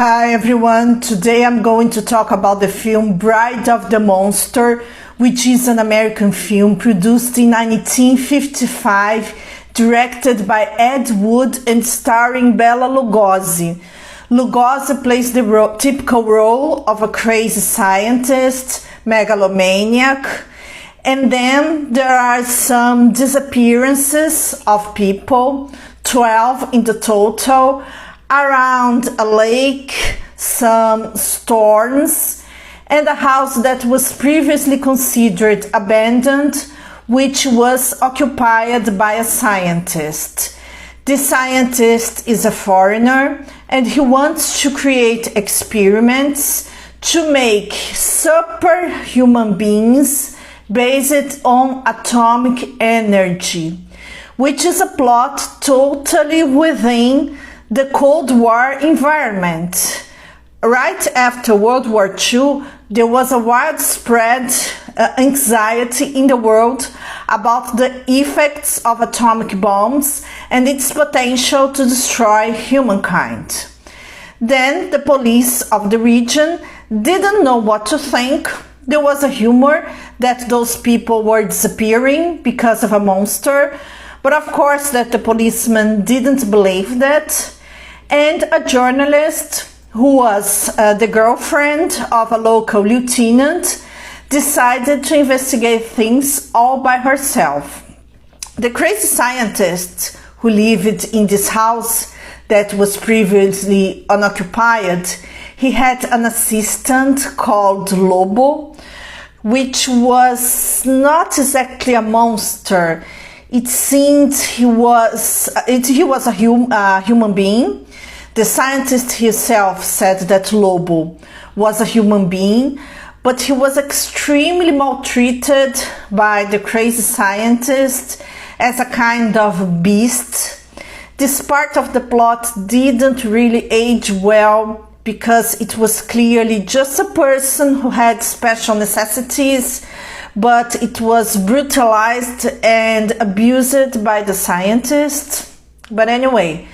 Hi everyone, today I'm going to talk about the film Bride of the Monster, which is an American film produced in 1955, directed by Ed Wood and starring Bela Lugosi. Lugosi plays the typical role of a crazy scientist, megalomaniac, and then there are some disappearances of people, 12 in the total, around a lake, some storms, and a house that was previously considered abandoned, which was occupied by a scientist. This scientist is a foreigner and he wants to create experiments to make superhuman beings based on atomic energy, which is a plot totally within the Cold War environment. Right after World War II, there was a widespread anxiety in the world about the effects of atomic bombs and its potential to destroy humankind. Then the police of the region didn't know what to think. There was a rumor that those people were disappearing because of a monster, but of course that the policeman didn't believe that. And a journalist who was the girlfriend of a local lieutenant decided to investigate things all by herself. The crazy scientist who lived in this house that was previously unoccupied, he had an assistant called Lobo, which was not exactly a monster. It seemed he was a human being. The scientist himself said that Lobo was a human being, but he was extremely maltreated by the crazy scientist as a kind of beast. This part of the plot didn't really age well because it was clearly just a person who had special necessities, but it was brutalized and abused by the scientist. But anyway,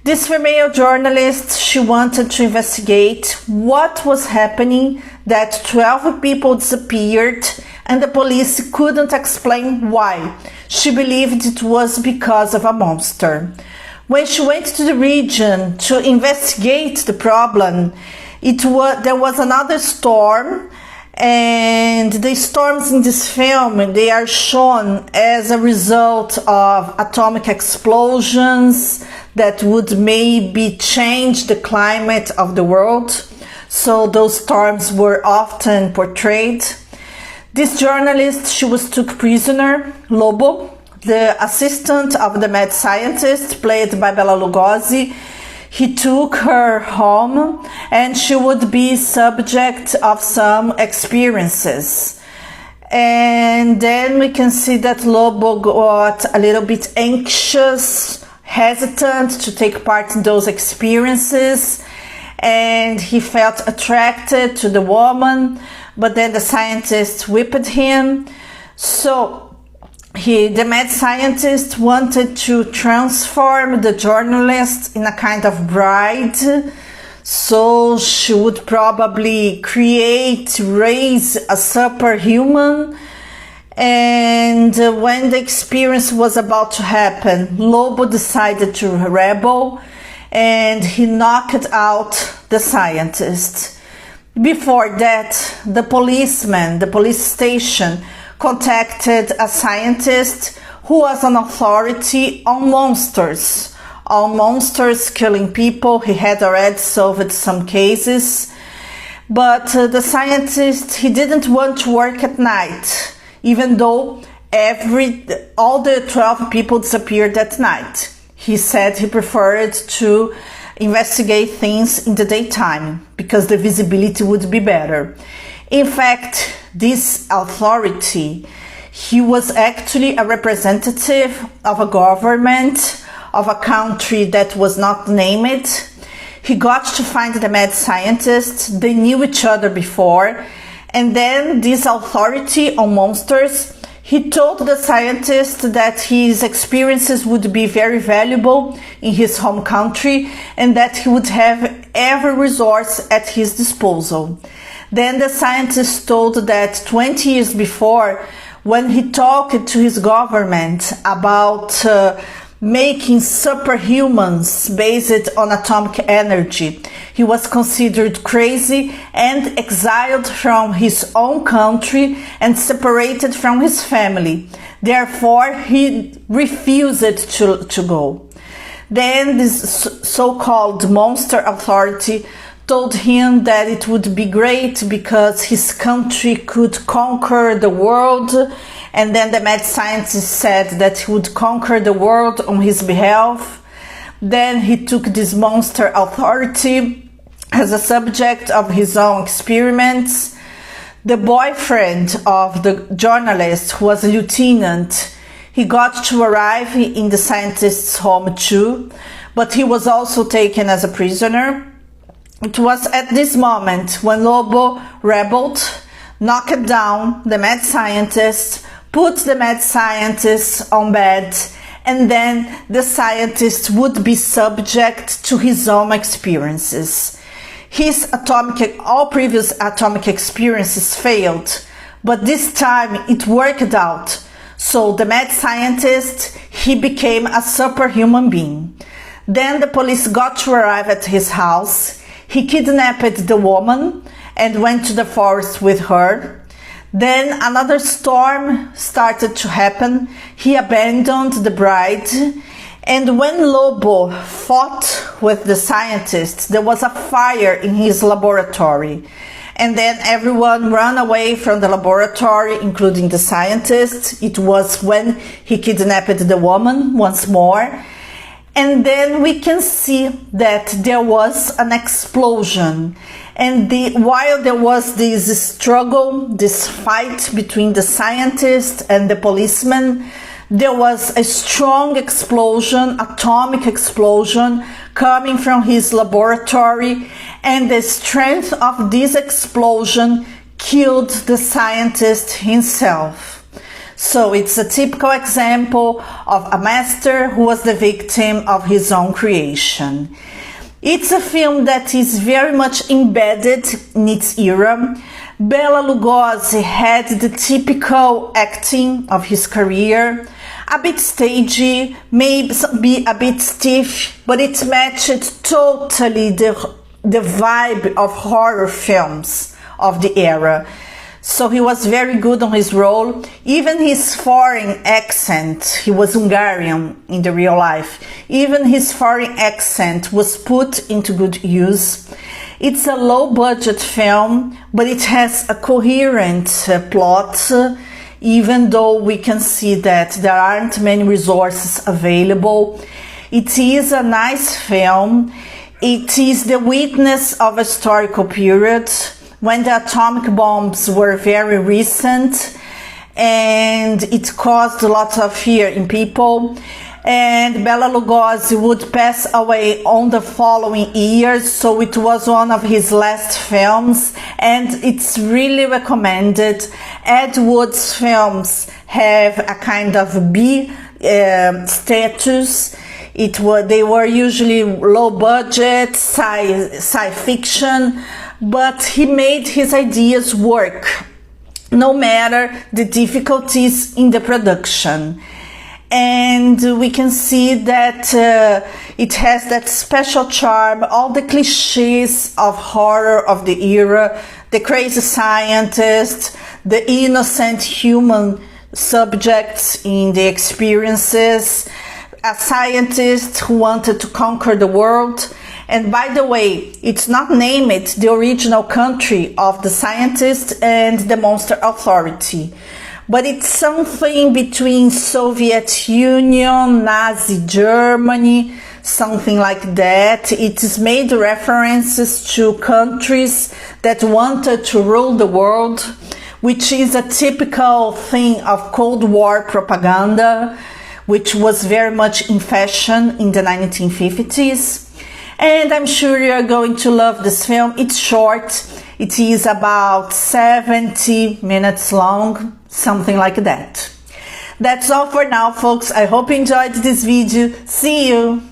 this female journalist, she wanted to investigate what was happening, that 12 people disappeared and the police couldn't explain why. She believed it was because of a monster. When she went to the region to investigate the problem, there was another storm, and the storms in this film, they are shown as a result of atomic explosions that would maybe change the climate of the world. So those storms were often portrayed. This journalist, she was took prisoner, Lobo, the assistant of the mad scientist, played by Bela Lugosi. He took her home and she would be subject of some experiences. And then we can see that Lobo got a little bit anxious, hesitant to take part in those experiences, and he felt attracted to the woman, but then the scientist whipped him. So the mad scientist wanted to transform the journalist in a kind of bride, so she would probably raise a superhuman. And when the experience was about to happen, Lobo decided to rebel and he knocked out the scientist. Before that, the police station, contacted a scientist who was an authority on monsters killing people. He had already solved some cases, but the scientist, he didn't want to work at night, even though all the 12 people disappeared at night. He said he preferred to investigate things in the daytime because the visibility would be better. In fact, this authority, he was actually a representative of a government of a country that was not named. He got to find the mad scientist. They knew each other before. And then this authority on monsters, he told the scientist that his experiences would be very valuable in his home country and that he would have every resource at his disposal. Then the scientist told that 20 years before, when he talked to his government about making superhumans based on atomic energy, he was considered crazy and exiled from his own country and separated from his family. Therefore, he refused to go. Then this so-called monster authority told him that it would be great because his country could conquer the world, and then the mad scientist said that he would conquer the world on his behalf. Then he took this monster authority as a subject of his own experiments. The boyfriend of the journalist, who was a lieutenant, he got to arrive in the scientist's home too, but he was also taken as a prisoner. It was at this moment when Lobo rebelled, knocked down the mad scientist, put the mad scientist on bed, and then the scientist would be subject to his own experiences. All previous atomic experiences failed, but this time it worked out. So the mad scientist, he became a superhuman being. Then the police got to arrive at his house. He kidnapped the woman and went to the forest with her. Then another storm started to happen. He abandoned the bride. And when Lobo fought with the scientist, there was a fire in his laboratory. And then everyone ran away from the laboratory, including the scientist. It was when he kidnapped the woman once more. And then we can see that there was an explosion. And while there was this struggle, this fight between the scientist and the policeman, there was a strong explosion, atomic explosion, coming from his laboratory. And the strength of this explosion killed the scientist himself. So it's a typical example of a master who was the victim of his own creation. It's a film that is very much embedded in its era. Bela Lugosi had the typical acting of his career, a bit stagey, maybe a bit stiff, but it matched totally the vibe of horror films of the era. So he was very good on his role. Even his foreign accent, he was Hungarian in the real life, even his foreign accent was put into good use. It's a low budget film, but it has a coherent plot, even though we can see that there aren't many resources available. It is a nice film. It is the witness of a historical period when the atomic bombs were very recent, and it caused lots of fear in people. And Bela Lugosi would pass away on the following years, so it was one of his last films, and it's really recommended. Ed Wood's films have a kind of B status. They were usually low budget, sci fiction, but he made his ideas work, no matter the difficulties in the production. And we can see that it has that special charm, all the cliches of horror of the era, the crazy scientist, the innocent human subjects in the experiences, a scientist who wanted to conquer the world. And by the way, it's not named the original country of the scientist and the monster authority, but it's something between Soviet Union, Nazi Germany, something like that. It is made references to countries that wanted to rule the world, which is a typical thing of Cold War propaganda, which was very much in fashion in the 1950s. And I'm sure you're going to love this film. It's short. It is about 70 minutes long, something like that. That's all for now, folks. I hope you enjoyed this video. See you!